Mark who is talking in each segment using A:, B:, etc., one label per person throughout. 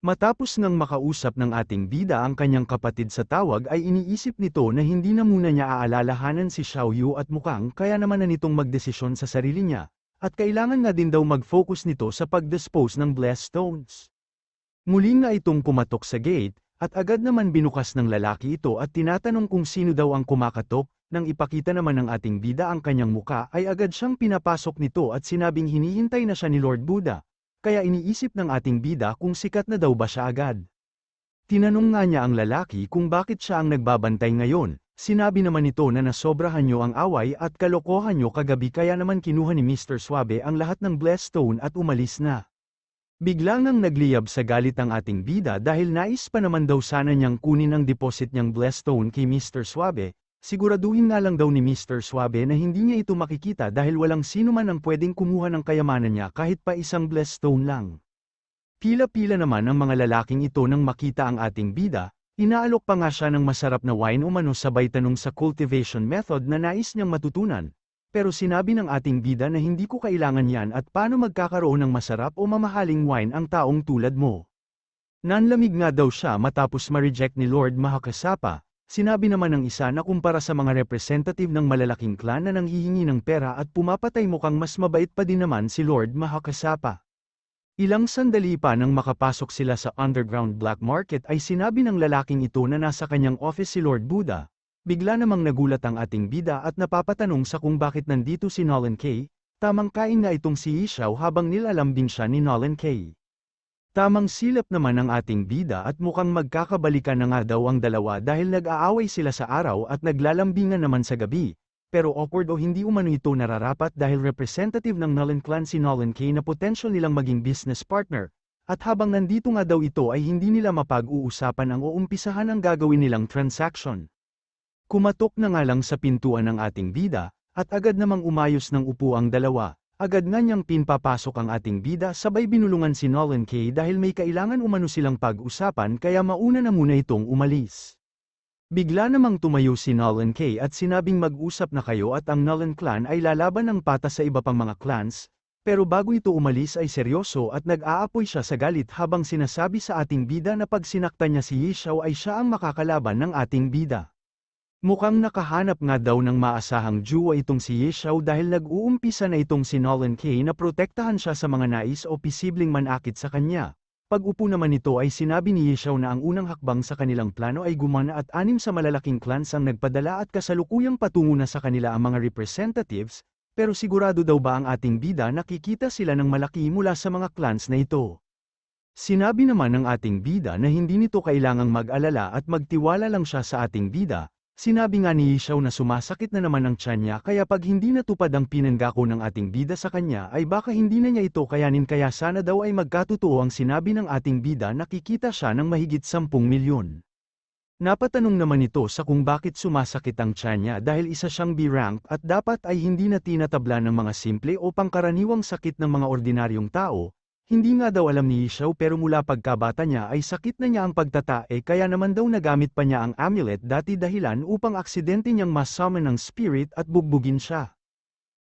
A: Matapos ngang makausap ng ating bida ang kanyang kapatid sa tawag ay iniisip nito na hindi na muna niya aalalahanan si Xiaoyu at mukhang kaya naman na nitong magdesisyon sa sarili niya, at kailangan nga din daw mag-focus nito sa pag-dispose ng blessed stones. Muli nga itong kumatok sa gate, at agad naman binukas ng lalaki ito at tinatanong kung sino daw ang kumakatok. Nang ipakita naman ng ating bida ang kanyang muka ay agad siyang pinapasok nito at sinabing hinihintay na siya ni Lord Buddha. Kaya iniisip ng ating bida kung sikat na daw ba siya agad. Tinanong nga niya ang lalaki kung bakit siya ang nagbabantay ngayon. Sinabi naman nito na nasobrahan niyo ang away at kalokohan niyo kagabi kaya naman kinuha ni Mr. Suabe ang lahat ng blessed stone at umalis na. Biglang nang nagliyab sa galit ang ating bida dahil nais pa naman daw sana niyang kunin ang deposit niyang blessed stone kay Mr. Suabe. Siguraduhin nga lang daw ni Mr. Suabe na hindi niya ito makikita dahil walang sino man ang pwedeng kumuha ng kayamanan niya kahit pa isang blessed stone lang. Pila-pila naman ang mga lalaking ito nang makita ang ating bida, inaalok pa nga siya ng masarap na wine umano sabay tanong sa cultivation method na nais niyang matutunan. Pero sinabi ng ating bida na hindi ko kailangan yan at paano magkakaroon ng masarap o mamahaling wine ang taong tulad mo. Nanlamig nga daw siya matapos ma-reject ni Lord Mahakasapa. Sinabi naman ng isa na kumpara sa mga representative ng malalaking clan na nanghihingi ng pera at pumapatay mukhang mas mabait pa din naman si Lord Mahakasapa. Ilang sandali pa nang makapasok sila sa underground black market ay sinabi ng lalaking ito na nasa kanyang office si Lord Buddha. Bigla namang nagulat ang ating bida at napapatanong sa kung bakit nandito si Nolan K. Tamang kain nga itong si Yishao habang nilalambing siya ni Nolan K. Tamang silap naman ang ating bida at mukhang magkakabalikan na nga daw ang dalawa dahil nag-aaway sila sa araw at naglalambingan naman sa gabi, pero awkward o hindi umano ito nararapat dahil representative ng Nolan clan si Nolan K na potential nilang maging business partner, at habang nandito nga daw ito ay hindi nila mapag-uusapan ang uumpisahan ang gagawin nilang transaction. Kumatok na nga lang sa pintuan ng ating bida, at agad namang umayos ng upo ang dalawa. Agad nga niyang pinpapasok ang ating bida sabay binulungan si Nolan K dahil may kailangan umano silang pag-usapan kaya mauna na muna itong umalis. Bigla namang tumayo si Nolan K at sinabing mag-usap na kayo at ang Nolan clan ay lalaban ng patas sa iba pang mga clans, pero bago ito umalis ay seryoso at nag-aapoy siya sa galit habang sinasabi sa ating bida na pag sinaktan niya si Yishao ay siya ang makakalaban ng ating bida. Mukhang nakahanap nga daw ng maasahang juwa itong si Yishao dahil nag-uumpisa na itong si Nolan K na protektahan siya sa mga nais o posibleng manakit sa kanya. Pag-upo naman nito ay sinabi ni Yishao na ang unang hakbang sa kanilang plano ay gumana at 6 sa malalaking clans ang nagpadala at kasalukuyang patungo na sa kanila ang mga representatives, pero sigurado daw ba ang ating bida nakikita sila ng malaki mula sa mga clans na ito? Sinabi naman ng ating bida na hindi nito kailangang mag-alala at magtiwala lang siya sa ating bida. Sinabi nga ni Yishao na sumasakit na naman ang tiyan niya kaya pag hindi natupad ang pinanggako ng ating bida sa kanya ay baka hindi na niya ito kayanin kaya sana daw ay magkatotoo ang sinabi ng ating bida na kikita siya ng mahigit 10 milyon. Napatanong naman ito sa kung bakit sumasakit ang tiyan niya dahil isa siyang B-rank at dapat ay hindi na tinatabla ng mga simple o pangkaraniwang sakit ng mga ordinaryong tao. Hindi nga daw alam ni Yishao pero mula pagkabata niya ay sakit na niya ang pagtatae kaya naman daw nagamit pa niya ang amulet dati dahilan upang aksidente niyang ma-summon ng spirit at bugbugin siya.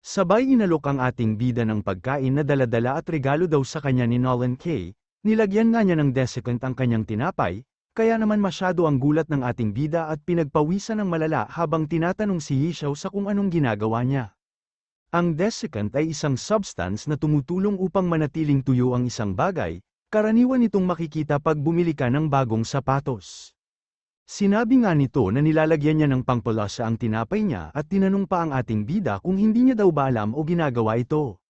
A: Sabay inalok ang ating bida ng pagkain na daladala at regalo daw sa kanya ni Nolan K. Nilagyan nga niya ng desiccant ang kanyang tinapay, kaya naman masyado ang gulat ng ating bida at pinagpawisan ng malala habang tinatanong si Yishao sa kung anong ginagawa niya. Ang desiccant ay isang substance na tumutulong upang manatiling tuyo ang isang bagay, karaniwan itong makikita pag bumili ka ng bagong sapatos. Sinabi nga nito na nilalagyan niya ng pangpalasa ang tinapay niya at tinanong pa ang ating bida kung hindi niya daw ba alam o ginagawa ito.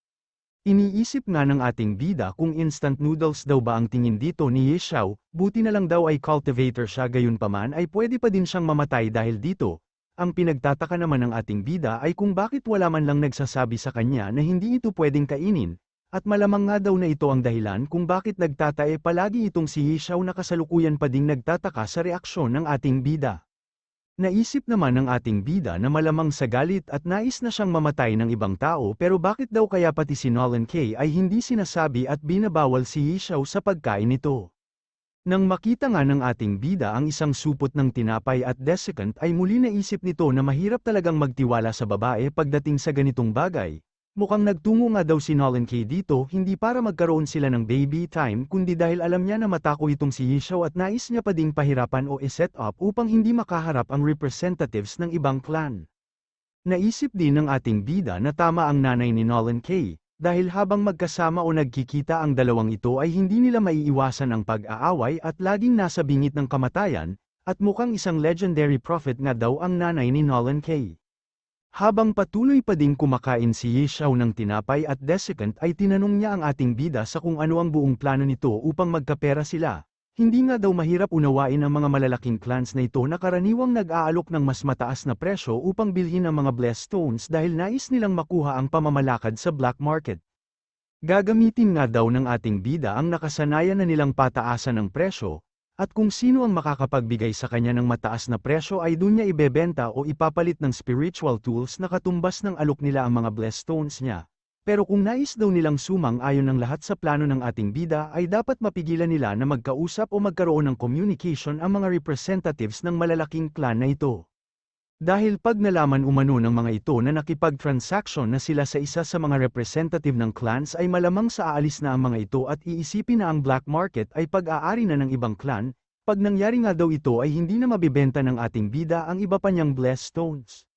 A: Iniisip nga ng ating bida kung instant noodles daw ba ang tingin dito ni Yishao, buti na lang daw ay cultivator siya gayunpaman ay pwede pa din siyang mamatay dahil dito. Ang pinagtataka naman ng ating bida ay kung bakit wala man lang nagsasabi sa kanya na hindi ito pwedeng kainin, at malamang nga daw na ito ang dahilan kung bakit nagtatae palagi itong si Yishao na kasalukuyan pa ding nagtataka sa reaksyon ng ating bida. Naisip naman ng ating bida na malamang sa galit at nais na siyang mamatay ng ibang tao pero bakit daw kaya pati si Nolan K ay hindi sinasabi at binabawal si Yishao sa pagkain nito. Nang makita nga ng ating bida ang isang supot ng tinapay at desiccant ay muli naisip nito na mahirap talagang magtiwala sa babae pagdating sa ganitong bagay, Mukhang nagtungo nga daw si Nolan Kay dito hindi para magkaroon sila ng baby time kundi dahil alam niya na matako itong si Yishao at nais niya pa ding pahirapan o iset up upang hindi makaharap ang representatives ng ibang clan. Naisip din ng ating bida na tama ang nanay ni Nolan Kay, dahil habang magkasama o nagkikita ang dalawang ito ay hindi nila maiiwasan ang pag-aaway at laging nasa bingit ng kamatayan, at mukhang isang legendary prophet nga daw ang nanay ni Nolan Kay. Habang patuloy pa ding kumakain si Yishao ng tinapay at desiccant ay tinanong niya ang ating bida sa kung ano ang buong plano nito upang magkapera sila. Hindi nga daw mahirap unawain ang mga malalaking clans na ito na karaniwang nag-aalok ng mas mataas na presyo upang bilhin ang mga blessed stones dahil nais nilang makuha ang pamamalakad sa black market. Gagamitin nga daw ng ating bida ang nakasanayan na nilang pataasan ng presyo, at kung sino ang makakapagbigay sa kanya ng mataas na presyo ay doon niya ibebenta o ipapalit ng spiritual tools na katumbas ng alok nila ang mga blessed stones niya. Pero kung nais daw nilang sumang-ayon ng lahat sa plano ng ating bida ay dapat mapigilan nila na magkausap o magkaroon ng communication ang mga representatives ng malalaking clan na ito. Dahil pag nalaman umano ng mga ito na nakipag-transaction na sila sa isa sa mga representative ng clans ay malamang sa aalis na ang mga ito at iisipin na ang black market ay pag-aari na ng ibang clan, pag nangyari nga daw ito ay hindi na mabibenta ng ating bida ang iba pa niyang blessed stones.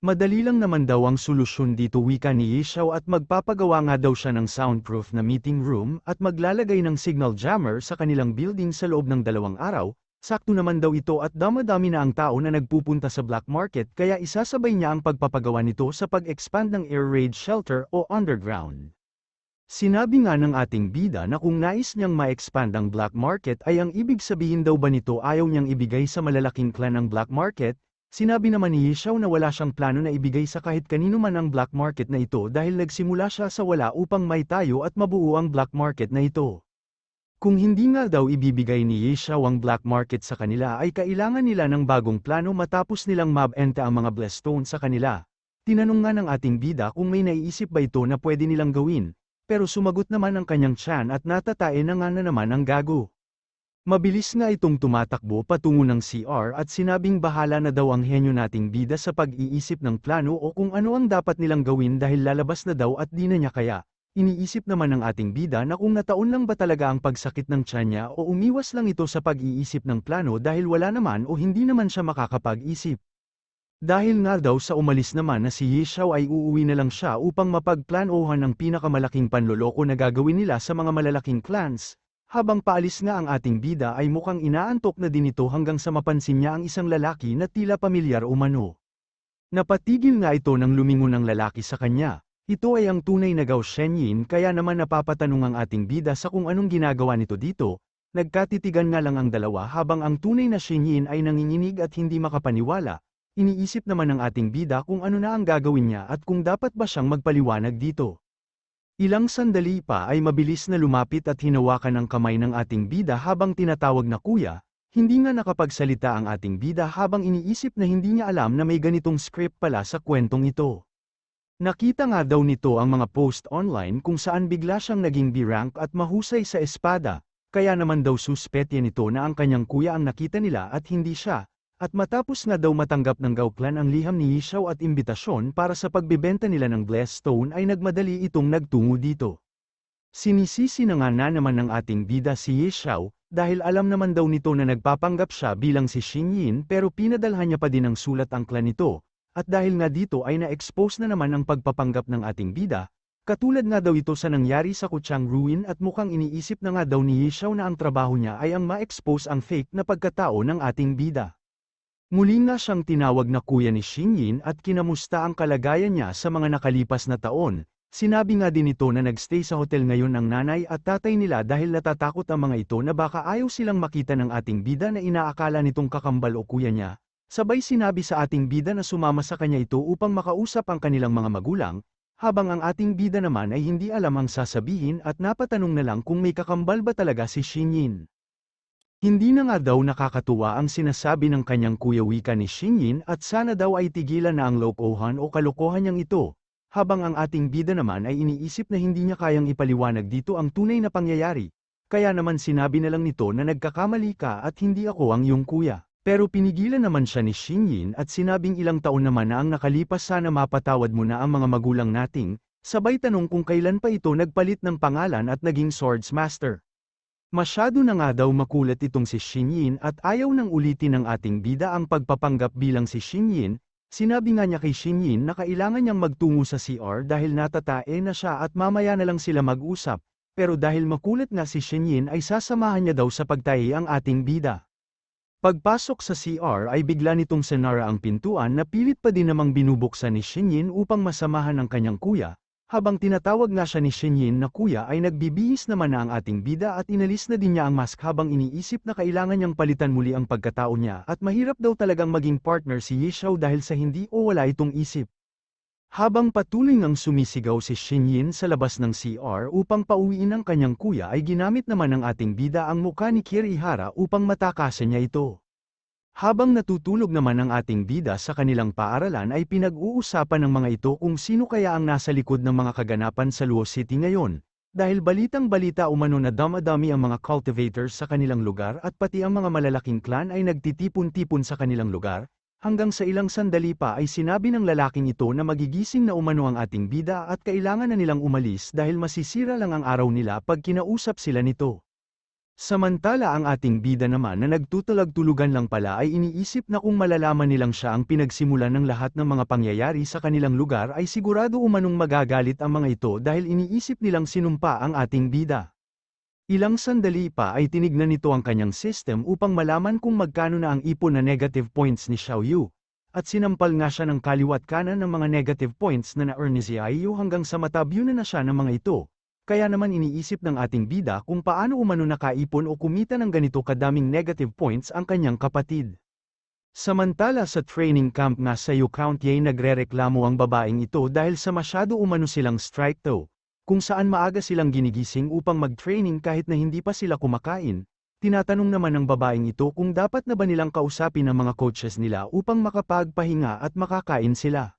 A: Madali lang naman daw ang solusyon dito wika ni Yishao at magpapagawa nga daw siya ng soundproof na meeting room at maglalagay ng signal jammer sa kanilang building sa loob ng 2 araw. Sakto naman daw ito at damadami na ang tao na nagpupunta sa black market kaya isasabay niya ang pagpapagawa nito sa pag-expand ng air raid shelter o underground. Sinabi nga ng ating bida na kung nais niyang ma-expand ang black market ay ang ibig sabihin daw ba nito ayaw niyang ibigay sa malalaking clan ang black market. Sinabi naman ni Yishao na wala siyang plano na ibigay sa kahit kanino man ang black market na ito dahil nagsimula siya sa wala upang may tayo at mabuo ang black market na ito. Kung hindi nga daw ibibigay ni Yishao ang black market sa kanila ay kailangan nila ng bagong plano matapos nilang mabenta ang mga blessed stones sa kanila. Tinanong nga ng ating bida kung may naiisip ba ito na pwede nilang gawin, pero sumagot naman ang kanyang tiyan at natatae na nga na naman ang gago. Mabilis nga itong tumatakbo patungo ng CR at sinabing bahala na daw ang henyo nating bida sa pag-iisip ng plano o kung ano ang dapat nilang gawin dahil lalabas na daw at di na niya kaya. Iniisip naman ng ating bida na kung nataon lang ba talaga ang pagsakit ng tiyan niya o umiwas lang ito sa pag-iisip ng plano dahil wala naman o hindi naman siya makakapag-isip. Dahil nga daw sa umalis naman na si Yishao ay uuwi na lang siya upang mapagplanohan ang pinakamalaking panloloko na gagawin nila sa mga malalaking clans. Habang paalis nga ang ating bida ay mukhang inaantok na din ito hanggang sa mapansin niya ang isang lalaki na tila pamilyar umano. Napatigil nga ito nang lumingon ang lalaki sa kanya. Ito ay ang tunay na Gao Shenyin kaya naman napapatanong ang ating bida sa kung anong ginagawa nito dito. Nagkatitigan nga lang ang dalawa habang ang tunay na Shenyin ay nanginginig at hindi makapaniwala. Iniisip naman ng ating bida kung ano na ang gagawin niya at kung dapat ba siyang magpaliwanag dito. Ilang sandali pa ay mabilis na lumapit at hinawakan ang kamay ng ating bida habang tinatawag na kuya. Hindi nga nakapagsalita ang ating bida habang iniisip na hindi niya alam na may ganitong script pala sa kwentong ito. Nakita nga daw nito ang mga post online kung saan bigla siyang naging B-rank at mahusay sa espada, kaya naman daw suspetya nito na ang kanyang kuya ang nakita nila at hindi siya, at matapos nga daw matanggap ng Gao clan ang liham ni Yishao at imbitasyon para sa pagbibenta nila ng blessed stone ay nagmadali itong nagtungo dito. Sinisisi na nga na naman ng ating bida si Yishao, dahil alam naman daw nito na nagpapanggap siya bilang si Shinyin pero pinadalhan niya pa din ng sulat ang clan nito. At dahil nga dito ay na-expose na naman ang pagpapanggap ng ating bida, katulad nga daw ito sa nangyari sa Kuchang Ruin at mukhang iniisip na nga daw ni Yishao na ang trabaho niya ay ang ma-expose ang fake na pagkatao ng ating bida. Muli nga siyang tinawag na kuya ni Shinyin at kinamusta ang kalagayan niya sa mga nakalipas na taon. Sinabi nga din ito na nagstay sa hotel ngayon ang nanay at tatay nila dahil natatakot ang mga ito na baka ayaw silang makita ng ating bida na inaakala nitong kakambal o kuya niya. Sabay sinabi sa ating bida na sumama sa kanya ito upang makausap ang kanilang mga magulang, habang ang ating bida naman ay hindi alam ang sasabihin at napatanong na lang kung may kakambal ba talaga si Shinyin. Hindi na nga daw nakakatuwa ang sinasabi ng kanyang kuya wika ni Shinyin at sana daw ay tigilan na ang lokohan o kalokohan niyang ito, habang ang ating bida naman ay iniisip na hindi niya kayang ipaliwanag dito ang tunay na pangyayari, kaya naman sinabi na lang nito na nagkakamali ka at hindi ako ang iyong kuya. Pero pinigilan naman siya ni Shinyin at sinabing ilang taon naman na ang nakalipas sana mapatawad mo na ang mga magulang nating, Sabay tanong kung kailan pa ito nagpalit ng pangalan at naging Swords Master. Masyado na nga daw makulat itong si Xinyin at ayaw nang ulitin ng ating bida ang pagpapanggap bilang si Xinyin. Sinabi nga niya kay Xinyin na kailangan niyang magtungo sa CR dahil natatae na siya at mamaya na lang sila mag-usap, pero dahil makulat nga si Xinyin ay sasamahan niya daw sa pagtahi ang ating bida. Pagpasok sa CR ay bigla nitong sinara ang pintuan na pilit pa din namang binubuksan ni Xinyin upang masamahan ang kanyang kuya. Habang tinatawag nga siya ni Xinyin na kuya ay nagbibihis naman na ang ating bida at inalis na din niya ang mask habang iniisip na kailangan niyang palitan muli ang pagkatao niya at mahirap daw talagang maging partner si Ye Xiao dahil sa hindi o wala itong isip. Habang patuloy ngang sumisigaw si Xinyin sa labas ng CR upang pauwiin ang kanyang kuya ay ginamit naman ng ating bida ang mukha ni Kirihara upang matakasan niya ito. Habang natutulog naman ang ating bida sa kanilang paaralan ay pinag-uusapan ng mga ito kung sino kaya ang nasa likod ng mga kaganapan sa Luo City ngayon, dahil balitang-balita umano na damadami ang mga cultivators sa kanilang lugar at pati ang mga malalaking clan ay nagtitipon-tipon sa kanilang lugar, hanggang sa ilang sandali pa ay sinabi ng lalaking ito na magigising na umano ang ating bida at kailangan na nilang umalis dahil masisira lang ang araw nila pag kinausap sila nito. Samantala ang ating bida naman na nagtutulog-tulugan lang pala ay iniisip na kung malalaman nilang siya ang pinagsimulan ng lahat ng mga pangyayari sa kanilang lugar ay sigurado umanong magagalit ang mga ito dahil iniisip nilang sinumpa ang ating bida. Ilang sandali pa ay tinignan nito ang kanyang system upang malaman kung magkano na ang ipon na negative points ni Xiaoyu, at sinampal nga siya ng kaliwat kanan ng mga negative points na na-earn ni Xiaoyu hanggang sa matabyunan na siya ng mga ito. Kaya naman iniisip ng ating bida kung paano umano nakaipon o kumita ng ganito kadaming negative points ang kanyang kapatid. Samantala sa training camp nga sa Yucounty nagrereklamo ang babaeng ito dahil sa masyado umano silang strike to, kung saan maaga silang ginigising upang mag-training kahit na hindi pa sila kumakain. Tinatanong naman ng babaeng ito kung dapat na ba nilang kausapin ang mga coaches nila upang makapagpahinga at makakain sila.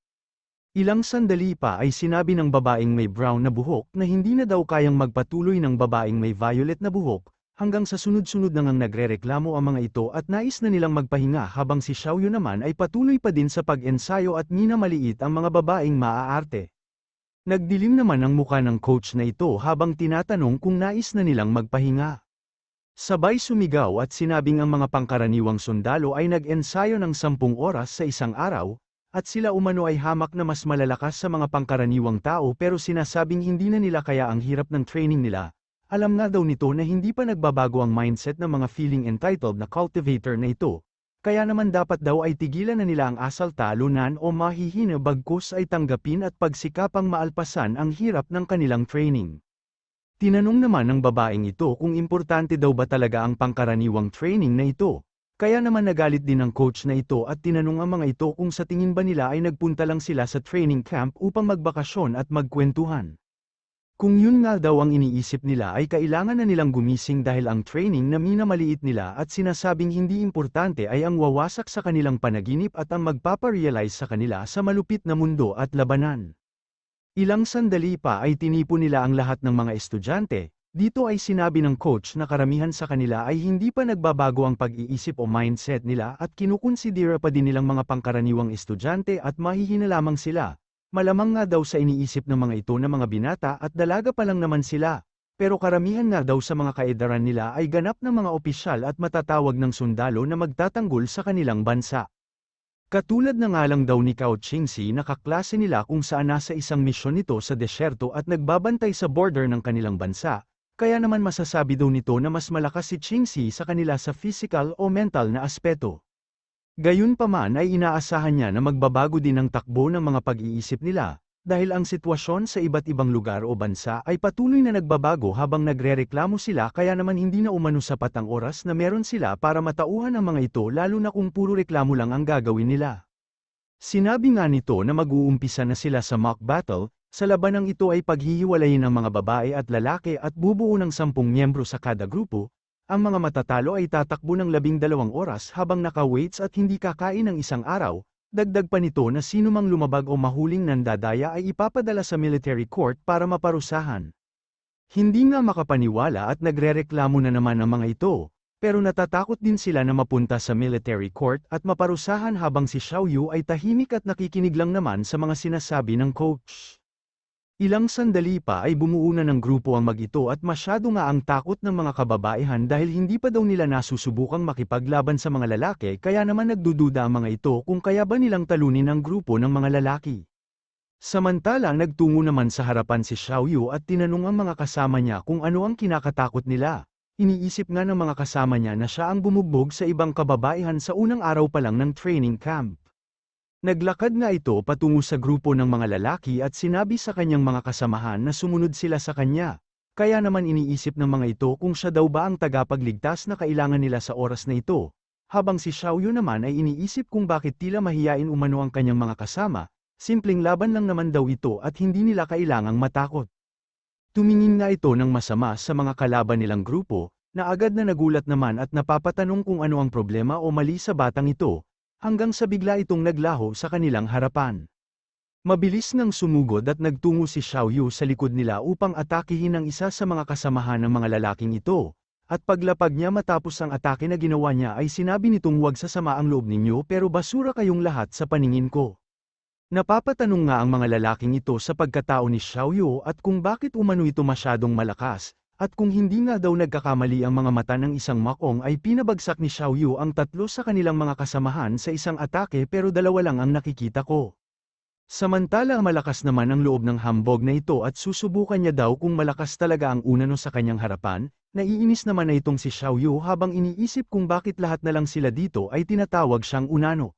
A: Ilang sandali pa ay sinabi ng babaeng may brown na buhok na hindi na daw kayang magpatuloy ng babaeng may violet na buhok, hanggang sa sunod-sunod na ngang nagrereklamo ang mga ito at nais na nilang magpahinga habang si Xiaoyu naman ay patuloy pa din sa pag-ensayo at minamaliit ang mga babaeng maaarte. Nagdilim naman ang muka ng coach na ito habang tinatanong kung nais na nilang magpahinga. Sabay sumigaw at sinabing ang mga pangkaraniwang sundalo ay nag-ensayo ng 10 oras sa isang araw, at sila umano ay hamak na mas malalakas sa mga pangkaraniwang tao pero sinasabing hindi na nila kaya ang hirap ng training nila. Alam nga daw nito na hindi pa nagbabago ang mindset ng mga feeling entitled na cultivator na ito, kaya naman dapat daw ay tigilan na nila ang asal talunan o mahihina bagkus ay tanggapin at pagsikapang maalpasan ang hirap ng kanilang training. Tinanong naman ng babaeng ito kung importante daw ba talaga ang pangkaraniwang training na ito. Kaya naman nagalit din ang coach na ito at tinanong ang mga ito kung sa tingin ba nila ay nagpunta lang sila sa training camp upang magbakasyon at magkwentuhan. Kung yun nga daw ang iniisip nila ay kailangan na nilang gumising dahil ang training na minamaliit nila at sinasabing hindi importante ay ang wawasak sa kanilang panaginip at ang magpaparealize sa kanila sa malupit na mundo at labanan. Ilang sandali pa ay tinipon nila ang lahat ng mga estudyante. Dito ay sinabi ng coach na karamihan sa kanila ay hindi pa nagbabago ang pag-iisip o mindset nila at kinukonsidera pa din nilang mga pangkaraniwang estudyante at mahihina lamang sila. Malamang nga daw sa iniisip ng mga ito na mga binata at dalaga pa lang naman sila, pero karamihan nga daw sa mga kaedaran nila ay ganap na mga opisyal at matatawag ng sundalo na magtatanggol sa kanilang bansa. Katulad na nga lang daw ni Cao Qingxi na kaklase nila kung saan nasa isang misyon nito sa desyerto at nagbabantay sa border ng kanilang bansa. Kaya naman masasabi daw nito na mas malakas si Qingxi sa kanila sa physical o mental na aspeto. Gayunpaman ay inaasahan niya na magbabago din ang takbo ng mga pag-iisip nila, dahil ang sitwasyon sa iba't ibang lugar o bansa ay patuloy na nagbabago habang nagrereklamo sila kaya naman hindi na umano sapat ang oras na meron sila para matauhan ang mga ito lalo na kung puro reklamo lang ang gagawin nila. Sinabi nga nito na mag-uumpisa na sila sa mock battle. Sa labanang ito ay paghihiwalayin ng mga babae at lalaki at bubuo ng 10 miyembro sa kada grupo. Ang mga matatalo ay tatakbo ng 12 oras habang naka-weights at hindi kakain ng isang araw. Dagdag pa nito na sino mang lumabag o mahuling nandadaya ay ipapadala sa military court para maparusahan. Hindi nga makapaniwala at nagrereklamo na naman ang mga ito, pero natatakot din sila na mapunta sa military court at maparusahan habang si Xiaoyu ay tahimik at nakikinig lang naman sa mga sinasabi ng coach. Ilang sandali pa ay bumuo na ng grupo ang mag-ito at masyado nga ang takot ng mga kababaihan dahil hindi pa daw nila nasusubukang makipaglaban sa mga lalaki kaya naman nagdududa ang mga ito kung kaya ba nilang talunin ang grupo ng mga lalaki. Samantalang nagtungo naman sa harapan si Xiaoyu at tinanong ang mga kasama niya kung ano ang kinakatakot nila. Iniisip nga ng mga kasama niya na siya ang bumugbog sa ibang kababaihan sa unang araw pa lang ng training camp. Naglakad nga ito patungo sa grupo ng mga lalaki at sinabi sa kanyang mga kasamahan na sumunod sila sa kanya. Kaya naman iniisip ng mga ito kung siya daw ba ang tagapagligtas na kailangan nila sa oras na ito. Habang si Xiaoyu naman ay iniisip kung bakit tila mahiyain umano ang kanyang mga kasama, simpleng laban lang naman daw ito at hindi nila kailangang matakot. Tumingin nga ito ng masama sa mga kalaban nilang grupo, na agad na nagulat naman at napapatanong kung ano ang problema o mali sa batang ito, hanggang sa bigla itong naglaho sa kanilang harapan. Mabilis ngang sumugod at nagtungo si Xiaoyu sa likod nila upang atakihin ang isa sa mga kasamahan ng mga lalaking ito, at paglapag niya matapos ang atake na ginawa niya ay sinabi nitong huwag sasama ang loob ninyo pero basura kayong lahat sa paningin ko. Napapatanong nga ang mga lalaking ito sa pagkatao ni Xiaoyu at kung bakit umano ito masyadong malakas, at kung hindi nga daw nagkakamali ang mga mata ng isang makong ay pinabagsak ni Xiaoyu ang tatlo sa kanilang mga kasamahan sa isang atake pero dalawa lang ang nakikita ko. Samantala malakas naman ang loob ng hambog na ito at susubukan niya daw kung malakas talaga ang unano sa kanyang harapan, naiinis naman na itong si Xiaoyu habang iniisip kung bakit lahat na lang sila dito ay tinatawag siyang unano.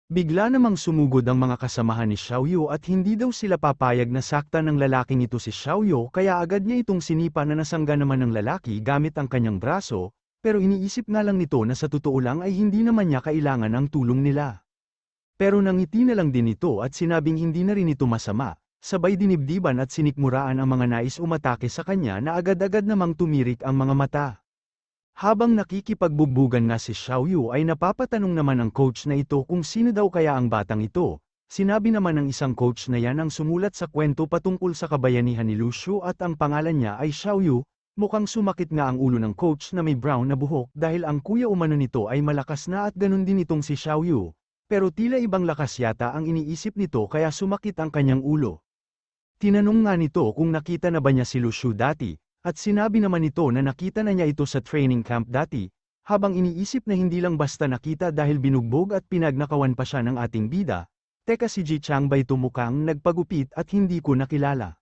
A: Bigla namang sumugod ang mga kasamahan ni Xiaoyu at hindi daw sila papayag na saktan ng lalaking ito si Xiaoyu kaya agad niya itong sinipa na nasangga naman ng lalaki gamit ang kanyang braso, pero iniisip nga lang nito na sa totoo lang ay hindi naman niya kailangan ang tulong nila. Pero nangiti na lang din ito at sinabing hindi na rin ito masama, sabay dinibdiban at sinikmuraan ang mga nais umatake sa kanya na agad-agad namang tumirik ang mga mata. Habang nakikipagbubugan nga si Xiaoyu ay napapatanong naman ang coach na ito kung sino daw kaya ang batang ito. Sinabi naman ng isang coach na yan ang sumulat sa kwento patungkol sa kabayanihan ni Lu Xu at ang pangalan niya ay Xiaoyu. Mukhang sumakit nga ang ulo ng coach na may brown na buhok dahil ang kuya umano nito ay malakas na at ganun din itong si Xiaoyu. Pero tila ibang lakas yata ang iniisip nito kaya sumakit ang kanyang ulo. Tinanong nga nito kung nakita na ba niya si Lu Xu dati. At sinabi naman nito na nakita na niya ito sa training camp dati, habang iniisip na hindi lang basta nakita dahil binugbog at pinagnakawan pa siya ng ating bida. Teka si Ji Chang ba ito mukhang nagpagupit at hindi ko nakilala.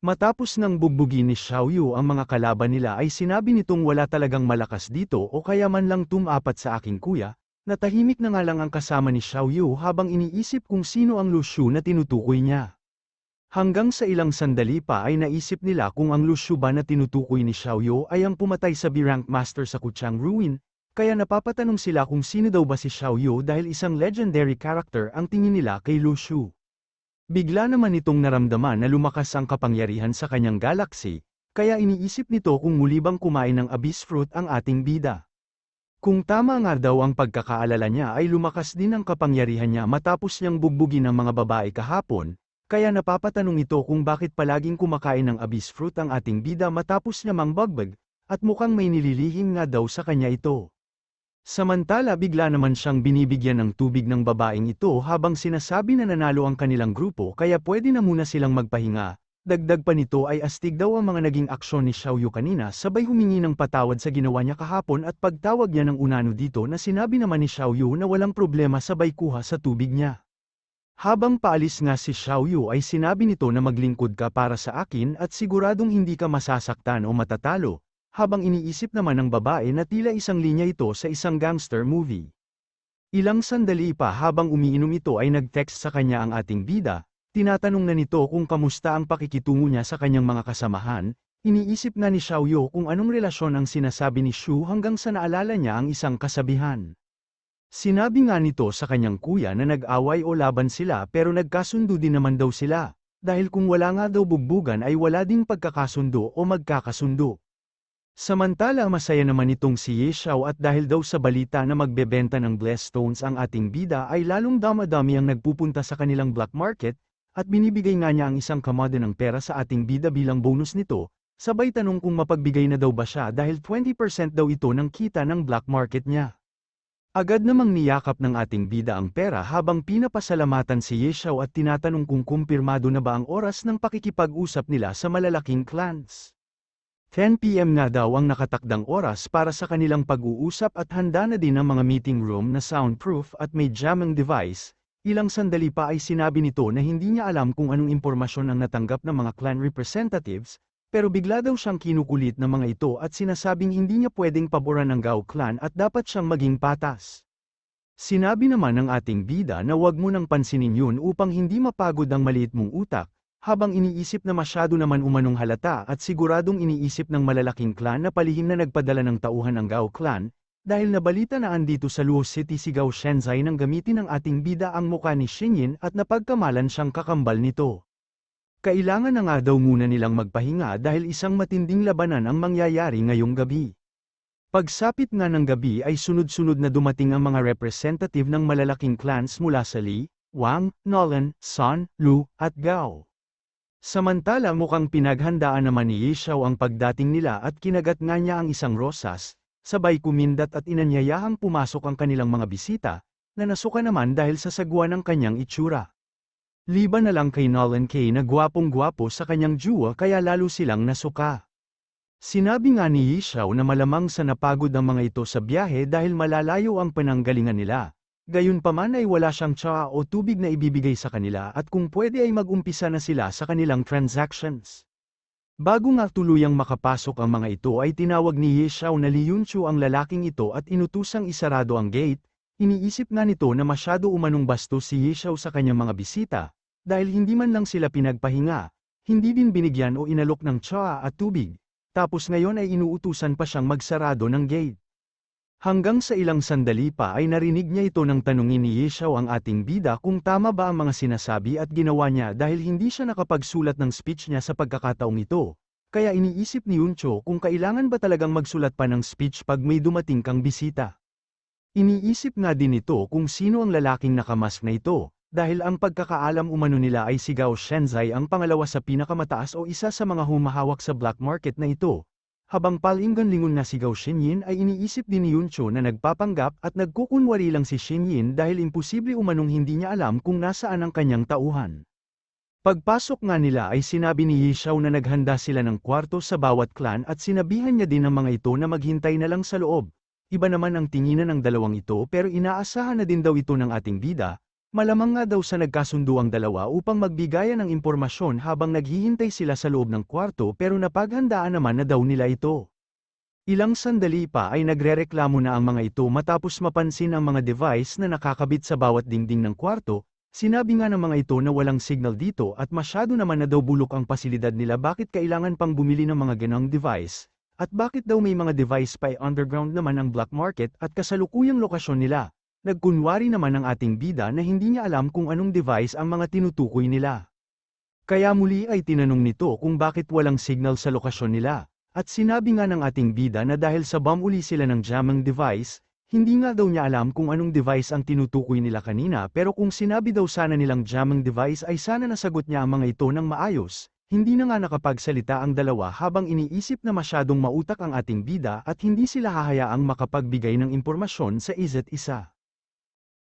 A: Matapos ng bugbugin ni Xiaoyu ang mga kalaban nila ay sinabi nitong wala talagang malakas dito o kaya man lang tumapat sa aking kuya, natahimik na nga lang ang kasama ni Xiaoyu habang iniisip kung sino ang Lu Xu na tinutukoy niya. Hanggang sa ilang sandali pa ay naisip nila kung ang Lu Xu ba na tinutukoy ni Xiaoyu ay ang pumatay sa B-rank master sa Kuchang Ruin, kaya napapatanong sila kung sino daw ba si Xiaoyu dahil isang legendary character ang tingin nila kay Lu Xu. Bigla naman itong naramdaman na lumakas ang kapangyarihan sa kanyang galaxy, kaya iniisip nito kung muli bang kumain ng abyss fruit ang ating bida. Kung tama nga daw ang pagkakaalala niya ay lumakas din ang kapangyarihan niya matapos niyang bugbugin ang mga babae kahapon, kaya napapatanong ito kung bakit palaging kumakain ng abyss fruit ang ating bida matapos niya mangbagbag, at mukhang may nililihim nga daw sa kanya ito. Samantala bigla naman siyang binibigyan ng tubig ng babaeng ito habang sinasabi na nanalo ang kanilang grupo kaya pwede na muna silang magpahinga. Dagdag pa nito ay astig daw ang mga naging aksyon ni Xiaoyu kanina sabay humingi ng patawad sa ginawa niya kahapon at pagtawag niya ng unano dito na sinabi naman ni Xiaoyu na walang problema sabay kuha sa tubig niya. Habang paalis nga si Xiaoyu ay sinabi nito na maglingkod ka para sa akin at siguradong hindi ka masasaktan o matatalo, habang iniisip naman ng babae na tila isang linya ito sa isang gangster movie. Ilang sandali pa habang umiinom ito ay nag-text sa kanya ang ating bida, tinatanong na nito kung kamusta ang pakikitungo niya sa kanyang mga kasamahan, iniisip nga ni Xiaoyu kung anong relasyon ang sinasabi ni Xu hanggang sa naalala niya ang isang kasabihan. Sinabi nga nito sa kanyang kuya na nag-away o laban sila pero nagkasundo din naman daw sila, dahil kung wala nga daw bugbugan ay wala ding pagkakasundo o magkakasundo. Samantala masaya naman itong si Ye Xiao at dahil daw sa balita na magbebenta ng blessed stones ang ating bida ay lalong damadami ang nagpupunta sa kanilang black market, at binibigay nga niya ang isang kamada ng pera sa ating bida bilang bonus nito, sabay tanong kung mapagbigay na daw ba siya dahil 20% daw ito ng kita ng black market niya. Agad namang niyakap ng ating bida ang pera habang pinapasalamatan si Ye Xiao at tinatanong kung kumpirmado na ba ang oras ng pakikipag-usap nila sa malalaking clans. 10 PM nga daw ang nakatakdang oras para sa kanilang pag-uusap at handa na din ang mga meeting room na soundproof at may jamming device. Ilang sandali pa ay sinabi nito na hindi niya alam kung anong impormasyon ang natanggap ng mga clan representatives, pero bigla daw siyang kinukulit ng mga ito at sinasabing hindi niya pwedeng paboran ng Gao clan at dapat siyang maging patas. Sinabi naman ng ating bida na wag mo nang pansinin yun upang hindi mapagod ang maliit mong utak, habang iniisip na masyado naman umanong halata at siguradong iniisip ng malalaking clan na palihim na nagpadala ng tauhan ang Gao clan, dahil nabalita na andito sa Luo City si Gao Shenzai nang gamitin ng ating bida ang muka ni Xinyin at napagkamalan siyang kakambal nito. Kailangan na nga daw muna nilang magpahinga dahil isang matinding labanan ang mangyayari ngayong gabi. Pagsapit nga ng gabi ay sunod-sunod na dumating ang mga representative ng malalaking clans mula sa Li, Wang, Nolan, Sun, Lu, at Gao. Samantala mukhang pinaghandaan naman ni Ye Xiao ang pagdating nila at kinagat nga niya ang isang rosas, sabay kumindat at inanyayahang pumasok ang kanilang mga bisita, na nasuka naman dahil sa sagwa ng kanyang itsura. Liban na lang kay Nolan Kay na gwapong-gwapo sa kanyang juwa kaya lalo silang nasuka. Sinabi nga ni Ye Xiao na malamang sa napagod ang mga ito sa biyahe dahil malalayo ang pananggalingan nila. Gayunpaman ay wala siyang tsaa o tubig na ibibigay sa kanila at kung pwede ay mag-umpisa na sila sa kanilang transactions. Bago nga tuluyang makapasok ang mga ito ay tinawag ni Ye Xiao na Li Yunchu ang lalaking ito at inutusang isarado ang gate. Iniisip nga nito na masyado umanong bastos si Ye Xiao sa kanyang mga bisita, dahil hindi man lang sila pinagpahinga, hindi din binigyan o inalok ng tsaa at tubig, tapos ngayon ay inuutusan pa siyang magsarado ng gate. Hanggang sa ilang sandali pa ay narinig niya ito nang tanungin ni Ye Xiao ang ating bida kung tama ba ang mga sinasabi at ginawa niya dahil hindi siya nakapagsulat ng speech niya sa pagkakataong ito. Kaya iniisip ni Yuncho kung kailangan ba talagang magsulat pa ng speech pag may dumating kang bisita. Iniisip nga din ito kung sino ang lalaking nakamask na ito, dahil ang pagkakaalam umano nila ay si Gao Shenzai ang pangalawa sa pinakamataas o isa sa mga humahawak sa black market na ito. Habang palinggan-lingon na si Gao Xinyin ay iniisip din ni Yuncho na nagpapanggap at nagkukunwari lang si Xinyin dahil imposible umanong hindi niya alam kung nasaan ang kanyang tauhan. Pagpasok nga nila ay sinabi ni Ye Xiao na naghanda sila ng kwarto sa bawat clan at sinabihan niya din ang mga ito na maghintay na lang sa loob. Iba naman ang tinginan ng dalawang ito pero inaasahan na din daw ito ng ating bida. Malamang nga daw sa nagkasundo ang dalawa upang magbigayan ng impormasyon habang naghihintay sila sa loob ng kwarto pero napaghandaan naman na daw nila ito. Ilang sandali pa ay nagrereklamo na ang mga ito matapos mapansin ang mga device na nakakabit sa bawat dingding ng kwarto. Sinabi nga ng mga ito na walang signal dito at masyado naman na daw bulok ang pasilidad nila bakit kailangan pang bumili ng mga ganong device, at bakit daw may mga device pa underground naman ang black market at kasalukuyang lokasyon nila. Nagkunwari naman ang ating bida na hindi niya alam kung anong device ang mga tinutukoy nila. Kaya muli ay tinanong nito kung bakit walang signal sa lokasyon nila, at sinabi nga ng ating bida na dahil sa bomb uli sila ng jamming device, hindi nga daw niya alam kung anong device ang tinutukoy nila kanina pero kung sinabi daw sana nilang jamming device ay sana nasagot niya ang mga ito ng maayos. Hindi na nga nakapagsalita ang dalawa habang iniisip na masyadong mautak ang ating bida at hindi sila hahayaang makapagbigay ng impormasyon sa isa't isa.